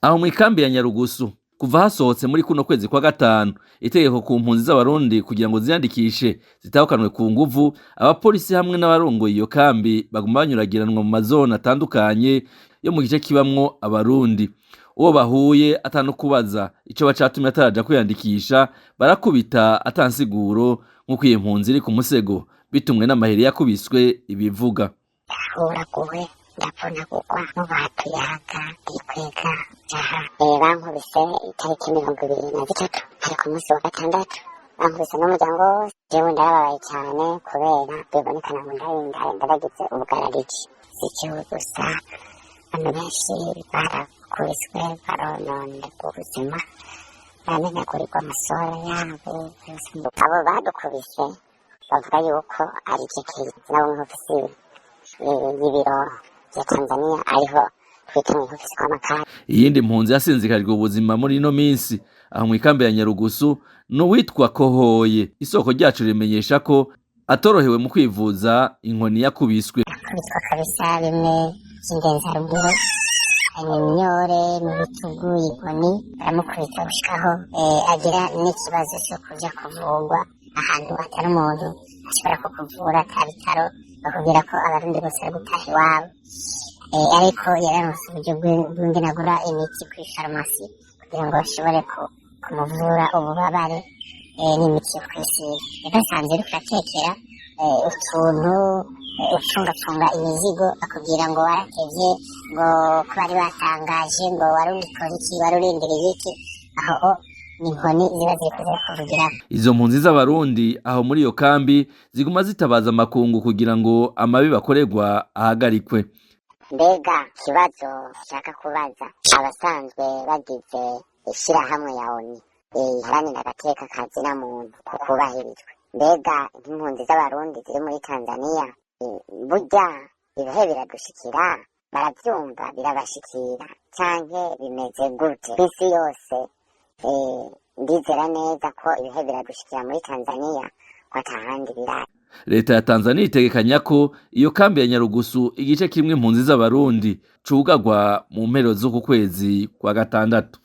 Aho mw'ikambi ya Nyarugusu kuva hasohotse muri kuno kwezi kwa gatanu itegeko ku mpunzi z'abarundi kugira ngo ziyandikishe zitahukanwe ku nguvu, abapolisi hamwe n'abarongoye iyo kambi baguma banyuragiranwa mu mazone atandukanye yo mu gice kibamwo abarundi. Uwo bahuye atanukubaza ico bacatumye ataraja kwiyandikisha barakubita atansiguro nk'uko iyo mpunzi iri ku musego bitumwe n'amaheri yakubiswe ibivuga. Uraguwe ndapfuna kugwa mu batuyaga ikwega jaha bankubise itariki 23 ari ku munsi wa gatandatu bankubise n'umuryango wose jewe ndarababaye cyane kubera bibonekana ngo ndaragize ubwarariki ikibazo gusa abantu benshi barakubiswe barononye ubuzima baramenagurirwa amasora yabo abo badukubise bavuga yuko ari ikikiri nabo nk'ofisi y'ibiro ya Tanzania ariho twitanye nk'ofisi kwa Makara. Iyindi mpunzi yasinzikarijwe ubuzima muri ino minsi aho mw'ikambi ya Nyarugusu n'uwitwa Kohoye. Isoko ryacu rimenyesha ko atorohewe mu kwivuza inkoni yakubiswe. Akubitwa kabisa bimwe by'indenzarugero imyore mu bitugu inkoni baramukubita gushikaho agira n'ikibazo cyo kuja kuvurwa ahantu atari umuntu ashobora kukuvura atabitaro bakubwira ko abarundi bose bari gutaha iwabo, ariko yararonse uburyo bw'ingenagura imiti kw'ifarumasi kugira ngo bashobore kumuvura ububabare n'imiti yo kwisiga. Yagasanze ariko atekera utuntu ucungafunga imizigo bakubwira ngo waratevye ngo ko bari batangaje ngo warurikora iki warurindiriye iki, aho n'inkoni ziba ziriko zirakuvugira. Izo mpunzi z'abarundi aho muri iyo kambi ziguma zitabaza amakungu kugira ngo amabi bakorerwa ahagarikwe. Mbega kibazo shaka kubaza abasanzwe bagize ishirahamwe ya ONU iharanira agateka kazina muntu kukubahirijwe, mbega impunzi z'abarundi ziri muri Tanzania burya ibihe biradushikira baravyumva birabashikira canke bimeze gute? Isi yose ndizera neza ko ibihe biradushikira muri Tanzania ko atahandi birari. Leta ya Tanzania itegekanya ko iyo kambi ya Nyarugusu igice kimwe impunzi z'abarundi cugagwa mu mpero z'uku kwezi kwa gatandatu.